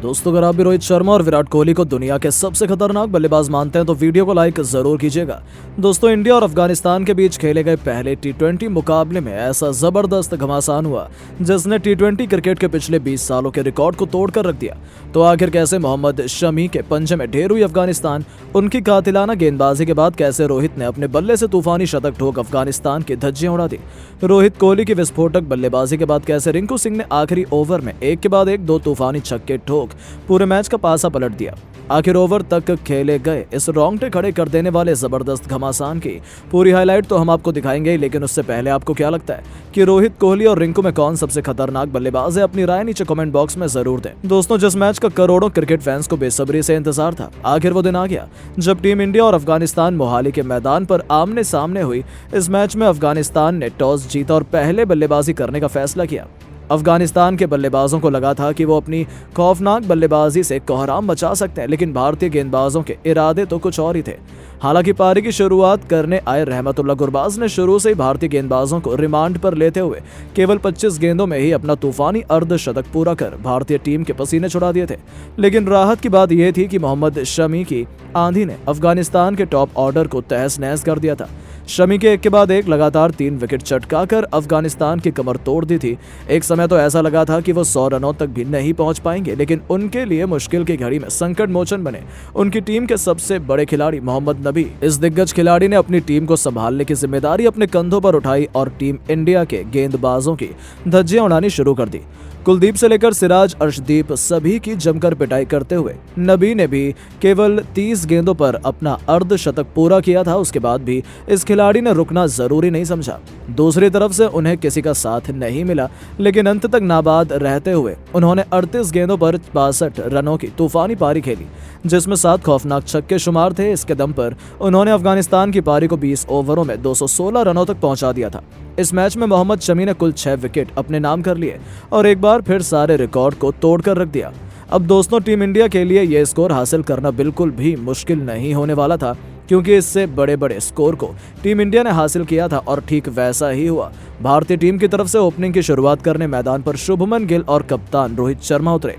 दोस्तों, अगर आप भी रोहित शर्मा और विराट कोहली को दुनिया के सबसे खतरनाक बल्लेबाज मानते हैं तो वीडियो को लाइक जरूर कीजिएगा। दोस्तों, इंडिया और अफगानिस्तान के बीच खेले गए पहले टी20 मुकाबले में ऐसा जबरदस्त घमासान हुआ जिसने टी20 क्रिकेट के पिछले 20 सालों के रिकॉर्ड को तोड़कर रख दिया। तो आखिर कैसे मोहम्मद शमी के पंजे में ढेर हुई अफगानिस्तान, उनकी कातिलाना गेंदबाजी के बाद कैसे रोहित ने अपने बल्ले से तूफानी शतक ठोक अफगानिस्तान की धज्जियां उड़ा दी, रोहित कोहली की विस्फोटक बल्लेबाजी के बाद कैसे रिंकू सिंह ने आखिरी ओवर में एक के बाद एक 2 तूफानी छक्के ठोक पूरे मैच का पासा पलट दिया। आखिर ओवर तक खेले गए इस रोंगटे खड़े कर देने वाले जबरदस्त घमासान की पूरी हाईलाइट तो हम आपको दिखाएंगे, लेकिन उससे पहले आपको क्या लगता है कि रोहित कोहली और रिंकू में कौन सबसे खतरनाक बल्लेबाज है? अपनी राय नीचे कमेंट बॉक्स में जरूर दें। दोस्तों, जिस मैच का करोड़ों क्रिकेट फैंस को बेसब्री से इंतजार था, आखिर वो दिन आ गया जब टीम इंडिया और अफगानिस्तान मोहाली के मैदान पर आमने सामने हुई। इस मैच में अफगानिस्तान ने टॉस जीता और पहले बल्लेबाजी करने का फैसला किया। अफगानिस्तान के बल्लेबाजों को लगा था कि वो अपनी खौफनाक बल्लेबाजी से कोहराम मचा सकते हैं, लेकिन भारतीय गेंदबाजों के इरादे तो कुछ और ही थे। हालांकि पारी की शुरुआत करने आए रहमतुल्लाह गुरबाज ने शुरू से ही भारतीय गेंदबाजों को रिमांड पर लेते हुए केवल 25 गेंदों में ही अपना तूफानी अर्धशतक पूरा कर भारतीय टीम के पसीने छुड़ा दिए थे। लेकिन राहत की बात यह थी कि मोहम्मद शमी की आंधी ने अफगानिस्तान के टॉप ऑर्डर को तहस नहस कर दिया था। शमी के एक के बाद एक लगातार 3 विकेट चटकाकर अफगानिस्तान की कमर तोड़ दी थी। एक समय तो ऐसा लगा था कि वो 100 रनों तक भी नहीं पहुंच पाएंगे, लेकिन उनके लिए मुश्किल की घड़ी में संकट मोचन बने उनकी टीम के सबसे बड़े खिलाड़ी मोहम्मद नबी। इस दिग्गज खिलाड़ी ने अपनी टीम को संभालने की जिम्मेदारी अपने कंधों पर उठाई और टीम इंडिया के गेंदबाजों की धज्जियां उड़ानी शुरू कर दी। कुलदीप से लेकर सिराज, अर्शदीप सभी की जमकर पिटाई करते हुए नबी ने भी केवल 30 गेंदों पर अपना अर्धशतक पूरा किया था। उसके बाद भी इस खिलाड़ी ने रुकना जरूरी नहीं समझा। दूसरी तरफ से उन्हें किसी का साथ नहीं मिला, लेकिन अंत तक नाबाद रहते हुए उन्होंने 38 गेंदों पर 62 रनों की तूफानी पारी खेली, जिसमें 7 खौफनाक छक्के शुमार थे। इसके दम पर उन्होंने अफगानिस्तान की पारी को 20 ओवरों में 216 रनों तक पहुंचा दिया था। इस मैच में मोहम्मद शमी ने कुल 6 विकेट अपने नाम कर लिए और एक बार फिर सारे रिकॉर्ड को तोड़कर रख दिया। अब दोस्तों, टीम इंडिया के लिए यह स्कोर हासिल करना बिल्कुल भी मुश्किल नहीं होने वाला था, क्योंकि इससे बड़े बड़े स्कोर को टीम इंडिया ने हासिल किया था और ठीक वैसा ही हुआ। भारतीय टीम की तरफ से ओपनिंग की शुरुआत करने मैदान पर शुभमन गिल और कप्तान रोहित शर्मा उतरे।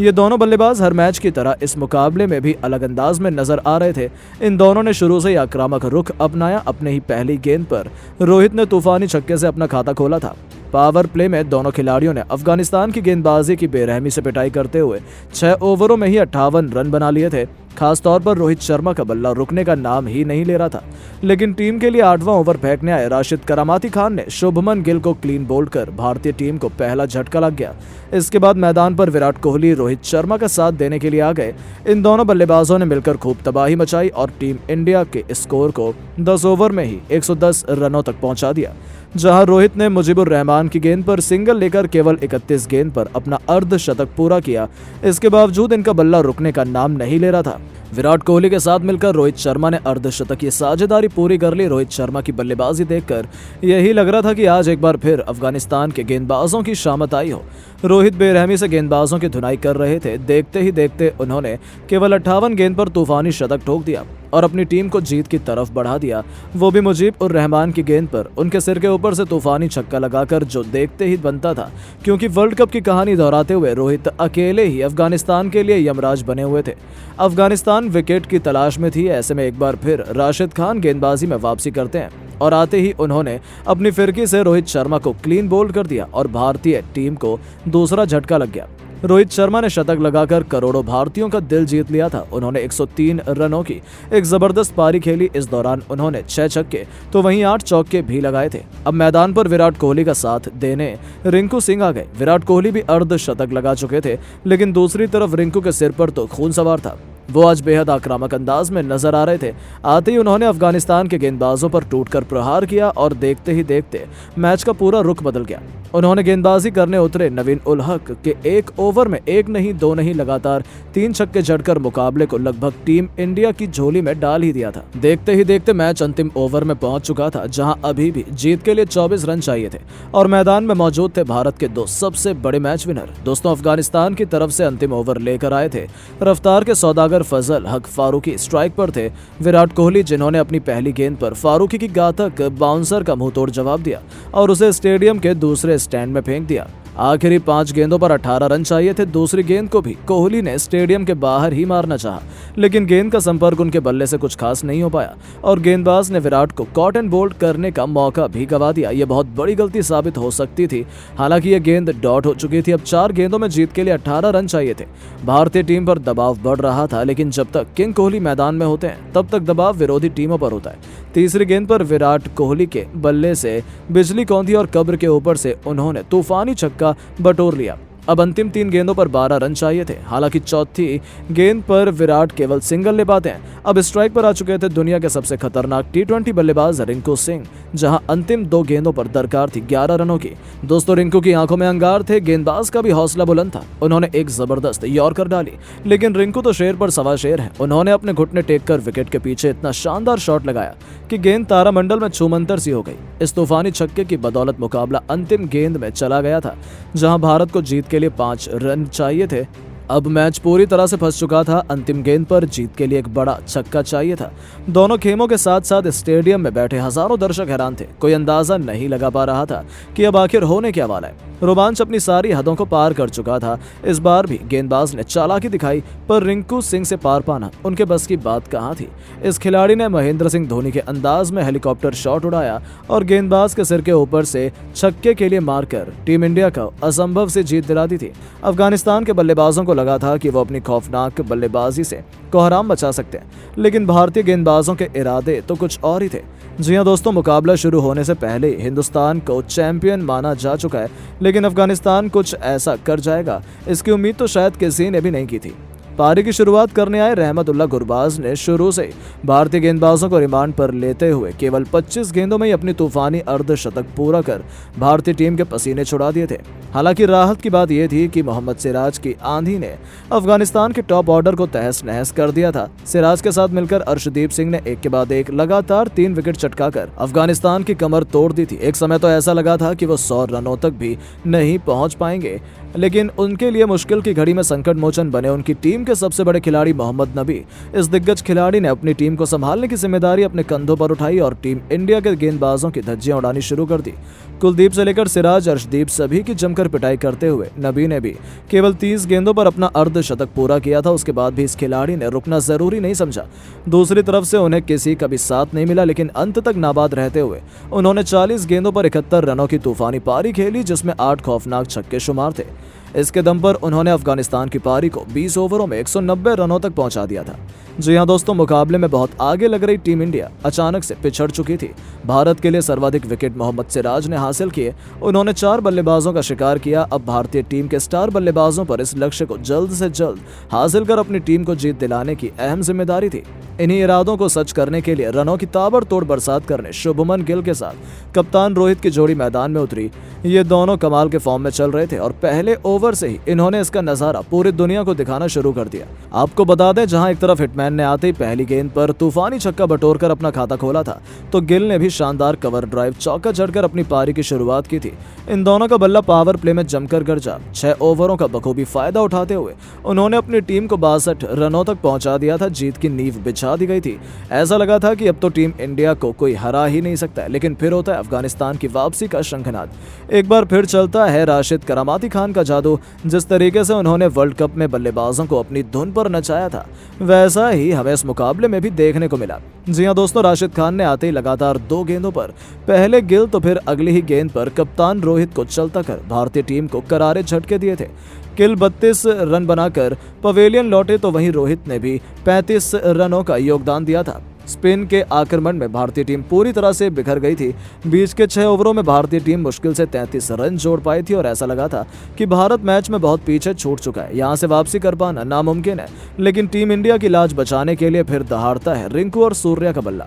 ये दोनों बल्लेबाज हर मैच की तरह इस मुकाबले में भी अलग अंदाज में नजर आ रहे थे। इन दोनों ने शुरू से ही आक्रामक रुख अपनाया। अपने ही पहली गेंद पर रोहित ने तूफानी छक्के से अपना खाता खोला था। पावर प्ले में दोनों खिलाड़ियों ने अफगानिस्तान की गेंदबाजी की बेरहमी से पिटाई करते हुए 6 ओवरों में ही 58 रन बना लिए थे। खासतौर पर रोहित शर्मा का बल्ला रुकने का नाम ही नहीं ले रहा था, लेकिन टीम के लिए 8वां ओवर फेंकने आए राशिद करामाती खान ने शुभमन गिल को क्लीन बोल्ड कर भारतीय टीम को पहला झटका लग गया। इसके बाद मैदान पर विराट कोहली रोहित शर्मा का साथ देने के लिए आ गए। इन दोनों बल्लेबाजों ने मिलकर खूब तबाही मचाई और टीम इंडिया के स्कोर को 10 ओवर में ही 110 रनों तक पहुंचा दिया। जहां रोहित ने मुजीबुर रहमान की गेंद पर सिंगल लेकर केवल 31 गेंद पर अपना अर्धशतक पूरा किया। इसके बावजूद इनका बल्ला रुकने का नाम नहीं ले रहा था। विराट कोहली के साथ मिलकर रोहित शर्मा ने अर्धशतक की साझेदारी पूरी कर ली। रोहित शर्मा की बल्लेबाजी देखकर यही लग रहा था कि आज एक बार फिर अफगानिस्तान के गेंदबाजों की शामत आई हो। रोहित बेरहमी से गेंदबाजों की धुनाई कर रहे थे। देखते ही देखते उन्होंने केवल 58 गेंद पर तूफानी शतक ठोक दिया और अपनी टीम को जीत की तरफ बढ़ा दिया, वो भी मुजीब उर रहमान की गेंद पर उनके सिर के ऊपर से तूफानी छक्का लगाकर, जो देखते ही बनता था, क्योंकि वर्ल्ड कप की कहानी दोहराते हुए रोहित अकेले ही अफगानिस्तान के लिए यमराज बने हुए थे। अफगानिस्तान विकेट की तलाश में थी। ऐसे में एक बार फिर राशिद खान गेंदबाजी में वापसी करते हैं और आते ही उन्होंने अपनी फिरकी से रोहित शर्मा को क्लीन बोल्ड कर दिया और भारतीय टीम को दूसरा झटका लग गया। रोहित शर्मा ने शतक लगाकर करोड़ों भारतीयों का दिल जीत लिया था। उन्होंने 103 रनों की एक जबरदस्त पारी खेली। इस दौरान उन्होंने 6 छक्के तो वहीं 8 चौके भी लगाए थे। अब मैदान पर विराट कोहली का साथ देने रिंकू सिंह आ गए। विराट कोहली भी अर्धशतक लगा चुके थे, लेकिन दूसरी तरफ रिंकू के सिर पर तो खून सवार था। वो आज बेहद आक्रामक अंदाज में नजर आ रहे थे। आते ही उन्होंने अफगानिस्तान के गेंदबाजों पर टूटकर प्रहार किया और देखते ही देखते मैच का पूरा रुख बदल गया। उन्होंने गेंदबाजी करने उतरे नवीन उल हक के एक ओवर में 1 नहीं 2 नहीं लगातार 3 छक्के जड़कर मुकाबले को लगभग टीम इंडिया की झोली में डाल ही दिया था। देखते ही देखते मैच अंतिम ओवर में पहुंच चुका था, जहां अभी भी जीत के लिए 24 रन चाहिए थे और मैदान में मौजूद थे भारत के 2 सबसे बड़े मैच विनर। दोस्तों, अफगानिस्तान की तरफ से अंतिम ओवर लेकर आए थे रफ्तार के सौदागर फजल हक फारूकी। स्ट्राइक पर थे विराट कोहली, जिन्होंने अपनी पहली गेंद पर फारूकी की घातक बाउंसर का मुंहतोड़ जवाब दिया और उसे स्टेडियम के दूसरे स्टैंड में फेंक दिया। आखिरी 5 गेंदों पर 18 रन चाहिए थे। दूसरी गेंद को भी कोहली ने स्टेडियम के बाहर ही मारना चाहा, लेकिन गेंद का संपर्क उनके बल्ले से कुछ खास नहीं हो पाया और गेंदबाज ने विराट को कॉट एंड बोल्ड करने का मौका भी गवा दिया। यह बहुत बड़ी गलती साबित हो सकती थी। हालांकि यह गेंद डॉट हो चुकी थी। अब 4 गेंदों में जीत के लिए 18 रन चाहिए थे। भारतीय टीम पर दबाव बढ़ रहा था, लेकिन जब तक किंग कोहली मैदान में होते हैं तब तक दबाव विरोधी टीमों पर होता है। तीसरी गेंद पर विराट कोहली के बल्ले से बिजली कौंधी और कब्र के ऊपर से उन्होंने तूफानी छक्का बटोर लिया। अब अंतिम 3 गेंदों पर 12 रन चाहिए थे। हालांकि चौथी गेंद पर विराट केवल सिंगल ले पाते हैं। अब स्ट्राइक पर आ चुके थे दुनिया के सबसे खतरनाक टी20 बल्लेबाज रिंकू सिंह, जहां अंतिम 2 गेंदों पर दरकार थी 11 रनों की। दोस्तों, रिंकू की आंखों में अंगार थे। गेंदबाज का भी हौसला बुलंद था। उन्होंने एक जबरदस्त यॉर्कर डाली, लेकिन रिंकू तो शेर पर सवा शेर है। उन्होंने अपने घुटने टेक कर विकेट के पीछे इतना शानदार शॉट लगाया कि गेंद तारामंडल में छूमंतर सी हो गई। इस तूफानी छक्के की बदौलत मुकाबला अंतिम गेंद में चला गया था, जहां भारत को जीत के लिए 5 रन चाहिए थे। अब मैच पूरी तरह से फंस चुका था। अंतिम गेंद पर जीत के लिए एक बड़ा छक्का चाहिए था। दोनों खेमों के साथ साथ स्टेडियम में बैठे हजारों दर्शक हैरान थे। कोई अंदाजा नहीं लगा पा रहा था कि अब आखिर होने क्या वाला है। रोमांच अपनी सारी हदों को पार कर चुका था। इस बार भी गेंदबाज ने चालाकी दिखाई, पर रिंकू सिंह से पार पाना उनके बस की बात कहाँ थी। इस खिलाड़ी ने महेंद्र सिंह धोनी के अंदाज में हेलीकॉप्टर शॉट उड़ाया और गेंदबाज के सिर के ऊपर से छक्के के लिए मारकर टीम इंडिया को असंभव से जीत दिला दी थी। अफगानिस्तान के बल्लेबाजों को लगा था कि वो अपनी खौफनाक बल्लेबाजी से कोहराम बचा सकते हैं, लेकिन भारतीय गेंदबाजों के इरादे तो कुछ और ही थे। जी हां दोस्तों, मुकाबला शुरू होने से पहले हिंदुस्तान को चैंपियन माना जा चुका है, लेकिन अफगानिस्तान कुछ ऐसा कर जाएगा इसकी उम्मीद तो शायद किसी ने भी नहीं की थी। पारी की शुरुआत करने आए रहमतुल्लाह गुरबाज ने शुरू से भारतीय गेंदबाजों को रिमांड पर लेते हुए केवल 25 गेंदों में ही अपनी तूफानी अर्धशतक पूरा कर भारतीय टीम के पसीने छुड़ा दिए थे। हालांकि राहत की बात यह थी कि मोहम्मद सिराज की आंधी ने अफगानिस्तान के टॉप ऑर्डर को तहस नहस कर दिया था। सिराज के साथ मिलकर अर्शदीप सिंह ने एक के बाद एक लगातार 3 विकेट चटकाकर अफगानिस्तान की कमर तोड़ दी थी। एक समय तो ऐसा लगा था कि वो 100 रनों तक भी नहीं पहुंच पाएंगे, लेकिन उनके लिए मुश्किल की घड़ी में संकट मोचन बने उनकी टीम के सबसे बड़े खिलाड़ी मोहम्मद नबी। इस दिग्गज खिलाड़ी ने अपनी टीम को संभालने की जिम्मेदारी अपने कंधों पर उठाई और टीम इंडिया के गेंदबाजों की धज्जियां उड़ानी शुरू कर दी। कुलदीप से लेकर सिराज, अर्शदीप सभी की जमकर पिटाई करते हुए नबी ने भी केवल 30 गेंदों पर अपना अर्धशतक पूरा किया था। उसके बाद भी इस खिलाड़ी ने रुकना जरूरी नहीं समझा। दूसरी तरफ से उन्हें किसी का भी साथ नहीं मिला, लेकिन अंत तक नाबाद रहते हुए उन्होंने 40 गेंदों पर 71 रनों की तूफानी पारी खेली, जिसमें 8 खौफनाक छक्के शुमार थे। इसके दम पर उन्होंने अफगानिस्तान की पारी को 20 ओवरों में 190 रनों तक पहुंचा दिया था। जी हां दोस्तों, मुकाबले में बहुत आगे लग रही टीम इंडिया अचानक से पिछड़ चुकी थी। भारत के लिए सर्वाधिक विकेट मोहम्मद सिराज ने हासिल किए। उन्होंने 4 बल्लेबाजों का शिकार किया। अब भारतीय टीम के स्टार बल्लेबाजों पर इस लक्ष्य को जल्द से जल्द हासिल कर अपनी टीम को जीत दिलाने की अहम जिम्मेदारी थी। इन्हीं इरादों को सच करने के लिए रनों की ताबड़तोड़ बरसात करने शुभमन गिल के साथ कप्तान रोहित की जोड़ी मैदान में उतरी। ये दोनों कमाल के फॉर्म में चल रहे थे और पहले ओवर से ही इन्होंने इसका नजारा पूरी दुनिया को दिखाना शुरू कर दिया। आपको बता दें, जहां एक तरफ हिटमैन ने आते ही पहली गेंद पर तूफानी छक्का बटोरकर अपना खाता खोला था, तो गिल ने भी शानदार कवर ड्राइव चौका जड़कर अपनी पारी की शुरुआत की थी। इन दोनों का बल्ला पावर प्ले में जमकर गरजा। 6 ओवरों का बखूबी फायदा उठाते हुए उन्होंने अपनी टीम को 62 रनों तक पहुंचा दिया था। जीत की नींव बिछा दी गई थी। ऐसा लगा था कि अब तो टीम इंडिया को कोई हरा ही नहीं सकता है, लेकिन फिर होता है अफगानिस्तान की वापसी का शंखनाद। एक बार फिर चलता है राशिद करामाती खान का जादू। जिस तरीके से उन्होंने वर्ल्ड कप में बल्लेबाजों को अपनी धुन पर नचाया था, वैसा ही हमें इस मुकाबले में भी देखने को मिला। जी हां दोस्तों, राशिद खान ने आते ही लगातार 2 गेंदों पर, पहले गिल तो फिर अगली ही गेंद पर कप्तान रोहित को चलता कर भारतीय टीम को करारे झटके दिए थे। गिल 32 रन बनाकर पवेलियन लौटे, तो वहीं रोहित ने भी 35 रनों का योगदान दिया था। स्पिन के आक्रमण में भारतीय टीम पूरी तरह से बिखर गई थी। बीच के 6 ओवरों में भारतीय टीम मुश्किल से 33 रन जोड़ पाई थी और ऐसा लगा था कि भारत मैच में बहुत पीछे छूट चुका है। यहां से वापसी कर पाना नामुमकिन है, लेकिन टीम इंडिया की लाज बचाने के लिए फिर दहाड़ता है रिंकू और सूर्या का बल्ला।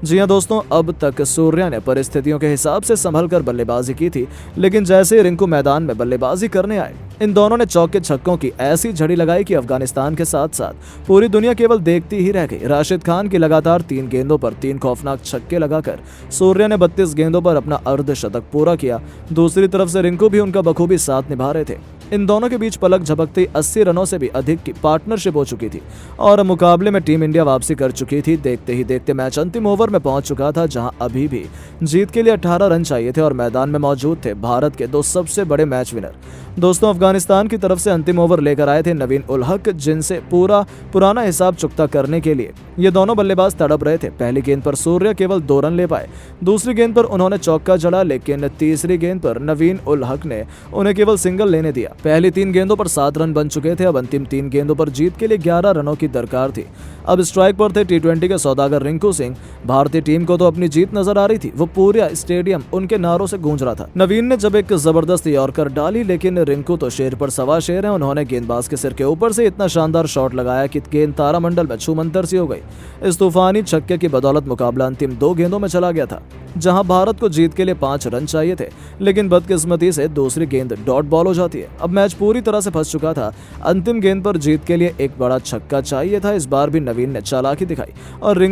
जी हां दोस्तों, अब तक सूर्या ने परिस्थितियों के हिसाब से संभल कर बल्लेबाजी की थी, लेकिन जैसे रिंकू मैदान में बल्लेबाजी करने आए, इन दोनों ने चौके छक्कों की ऐसी झड़ी लगाई कि अफगानिस्तान के साथ साथ पूरी दुनिया केवल देखती ही रह गई। राशिद खान की लगातार 3 गेंदों पर 3 खौफनाक छक्के लगाकर सूर्या ने 32 गेंदों पर अपना अर्धशतक पूरा किया। दूसरी तरफ से रिंकू भी उनका बखूबी साथ निभा रहे थे। इन दोनों के बीच पलक झपकते 80 रनों से भी अधिक की पार्टनरशिप हो चुकी थी और मुकाबले में टीम इंडिया वापसी कर चुकी थी। देखते ही देखते मैच अंतिम ओवर में पहुंच चुका था, जहां अभी भी जीत के लिए 18 रन चाहिए थे और मैदान में मौजूद थे भारत के दो सबसे बड़े मैच विनर। दोस्तों, अफगानिस्तान की तरफ से अंतिम ओवर लेकर आए थे नवीन उल हक, जिनसे पुराना हिसाब चुकता करने के लिए ये दोनों बल्लेबाज तड़प रहे थे। पहली गेंद पर सूर्य केवल 2 रन ले पाए, दूसरी गेंद पर उन्होंने चौका जड़ा, लेकिन तीसरी गेंद पर नवीन उल हक ने उन्हें केवल सिंगल लेने दिया। पहली 3 गेंदों पर 7 रन बन चुके थे। अब अंतिम 3 गेंदों पर जीत के लिए 11 रनों की दरकार थी। अब स्ट्राइक पर थे टी20 के सौदागर रिंकू सिंह। भारतीय टीम को तो अपनी जीत नजर आ रही थी, वो पूरा स्टेडियम उनके नारों से गूंज रहा था। नवीन ने जब एक जबरदस्त यॉर्कर डाली, लेकिन रिंकू तो शेर पर सवा शेर है। उन्होंने गेंदबाज के सिर के ऊपर से इतना शानदार शॉट लगाया कि गेंद तारामंडल में छूमंतर सी हो गई। इस तूफानी छक्के की बदौलत मुकाबला अंतिम 2 गेंदों में चला गया था, जहां भारत को जीत के लिए 5 रन चाहिए थे, लेकिन बदकिस्मती से दूसरी गेंद डॉट बॉल हो जाती है। अब मैच पूरी तरह से फंस चुका था। अंतिम गेंद पर जीत के लिए एक बड़ा छक्का चाहिए था। इस बार भी नवीन ने चालाकी दिखाई और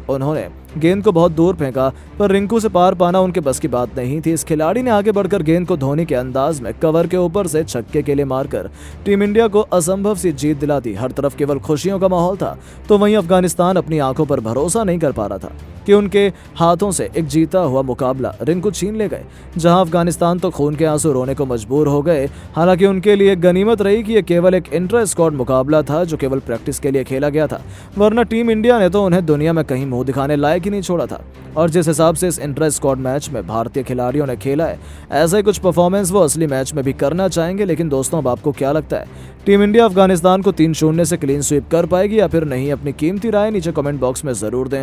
उन्होंने गेंद को बहुत दूर फेंका, पर रिंकू से पार पाना उनके बस की बात नहीं थी। इस खिलाड़ी ने आगे बढ़कर गेंद को धोनी के अंदाज में कवर के ऊपर से छक्के के लिए मारकर टीम इंडिया को असंभव सी जीत दिला दी। हर तरफ केवल खुशियों का माहौल था, तो वहीं अफगानिस्तान अपनी आंखों पर भरोसा नहीं कर पा रहा था कि उनके हाथों से एक जीता हुआ मुकाबला रिंकू छीन ले गए। जहां अफगानिस्तान तो खून के आंसू रोने को मजबूर हो गए। हालांकि उनके लिए गनीमत रही कि यह केवल एक इंटर स्क्वाड मुकाबला था, जो केवल प्रैक्टिस के लिए खेला गया था, वरना टीम इंडिया ने तो उन्हें दुनिया में कहीं मुंह दिखाने लायक ही नहीं छोड़ा था। और जिस हिसाब से इस इंटर स्क्वाड मैच में भारतीय खिलाड़ियों ने खेला है, ऐसा ही कुछ परफॉर्मेंस वो असली मैच में भी करना चाहेंगे। लेकिन दोस्तों, अब आपको क्या लगता है, टीम इंडिया अफगानिस्तान को 3-0 से क्लीन स्वीप कर पाएगी या फिर नहीं? अपनी कीमती राय नीचे कमेंट बॉक्स में जरूर दें।